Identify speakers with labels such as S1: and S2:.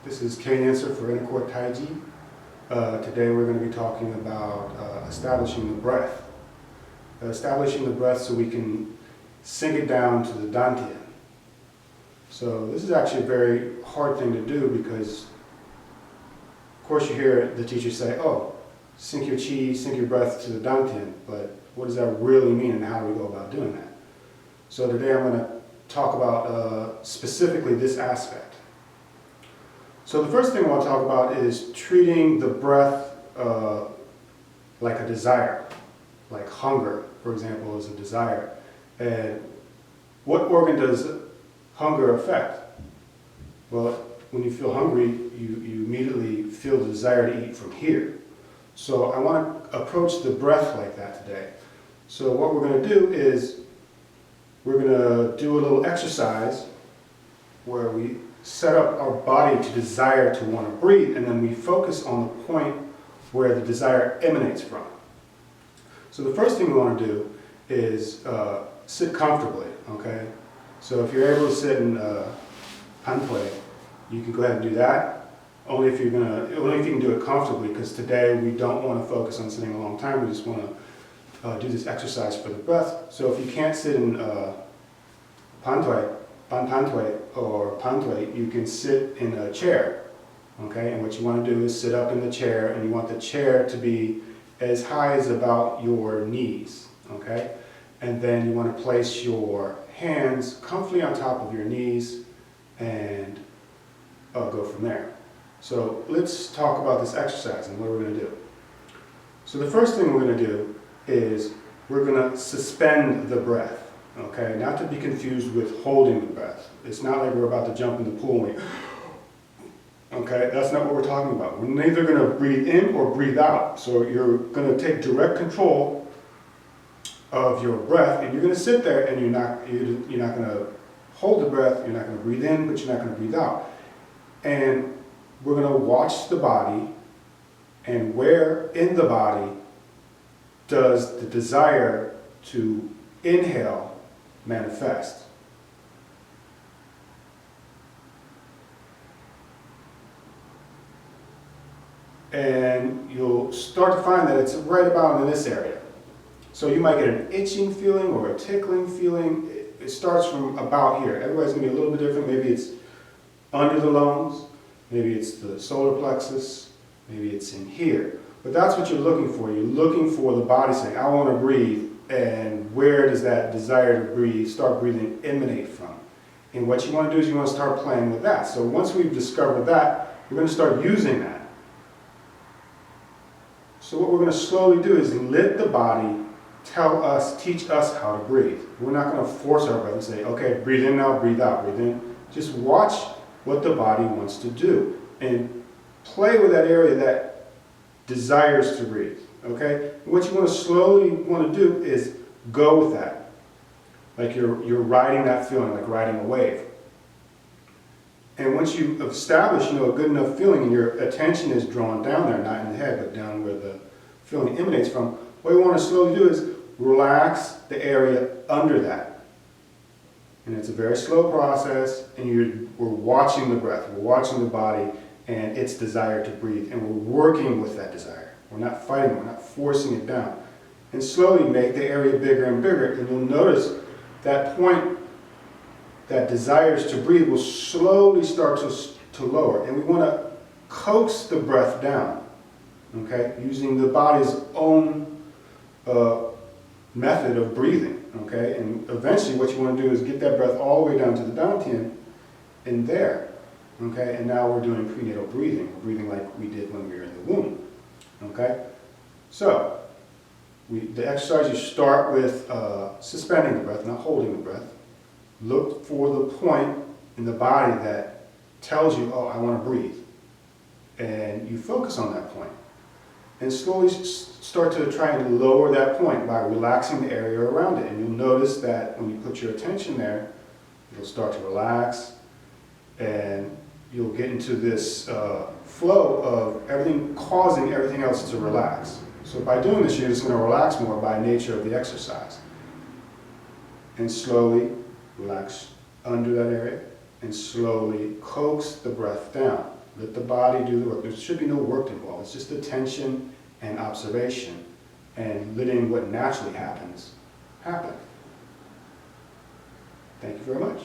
S1: This is K Answer for Intercourt Taiji. Today we're going to be talking about establishing the breath. Establishing the breath so we can sink it down to the Dan Tian. So this is actually a very hard thing to do because, of course, you hear the teacher say, oh, sink your chi, sink your breath to the Dan Tian, but what does that really mean and how do we go about doing that? So today I'm going to talk about specifically this aspect. So the first thing I want to talk about is treating the breath like a desire, like hunger, for example, is a desire. And what organ does hunger affect? Well, when you feel hungry, you immediately feel the desire to eat from here. So I want to approach the breath like that today. So what we're going to do is we're going to do a little exercise where we set up our body to desire to want to breathe, and then we focus on the point where the desire emanates from. So the first thing we want to do is sit comfortably, okay? So if you're able to sit in Hanpui, you can go ahead and do that. Only if you can do it comfortably, because today we don't want to focus on sitting a long time. We just want to do this exercise for the breath. So if you can't sit in Pantui or Pantui, you can sit in a chair, okay? And what you want to do is sit up in the chair, and you want the chair to be as high as about your knees, okay? And then you want to place your hands comfortably on top of your knees and go from there. So let's talk about this exercise and what we're going to do. So the first thing we're going to do is we're going to suspend the breath. Okay, not to be confused with holding the breath. It's not like we're about to jump in the pool and okay, that's not what we're talking about. We're neither going to breathe in or breathe out. So you're going to take direct control of your breath, and you're going to sit there, and you're not going to hold the breath. You're not going to breathe in, but you're not going to breathe out. And we're going to watch the body, and where in the body does the desire to inhale manifest. And you'll start to find that it's right about in this area. So you might get an itching feeling or a tickling feeling. It starts from about here. Everybody's going to be a little bit different. Maybe it's under the lungs, maybe it's the solar plexus, maybe it's in here. But that's what you're looking for. You're looking for the body saying, I want to breathe. And where does that desire to breathe, start breathing, emanate from? And what you want to do is you want to start playing with that. So once we've discovered that, we're going to start using that. So what we're going to slowly do is let the body teach us how to breathe. We're not going to force our breath and say, okay, breathe in now, breathe out, breathe in. Just watch what the body wants to do and play with that area that desires to breathe. Okay? What you want to slowly want to do is go with that. Like you're riding that feeling, like riding a wave. And once you establish, a good enough feeling and your attention is drawn down there, not in the head, but down where the feeling emanates from, what you want to slowly do is relax the area under that. And it's a very slow process, and we're watching the breath, we're watching the body and its desire to breathe, and we're working with that desire. We're not fighting, we're not forcing it down. And slowly make the area bigger and bigger, and you'll notice that point that desires to breathe will slowly start to lower. And we want to coax the breath down, okay, using the body's own method of breathing, okay? And eventually what you want to do is get that breath all the way down to the Dan Tian in there, okay? And now we're doing prenatal breathing. We're breathing like we did when we were in the womb. Okay, so the exercise, you start with suspending the breath, not holding the breath. Look for the point in the body that tells you, oh, I want to breathe. And you focus on that point. And slowly start to try and lower that point by relaxing the area around it. And you'll notice that when you put your attention there, you'll start to relax, and you'll get into this flow of everything causing everything else to relax. So by doing this, you're just going to relax more by nature of the exercise. And slowly relax under that area, and slowly coax the breath down. Let the body do the work. There should be no work involved. It's just attention and observation and letting what naturally happens happen. Thank you very much.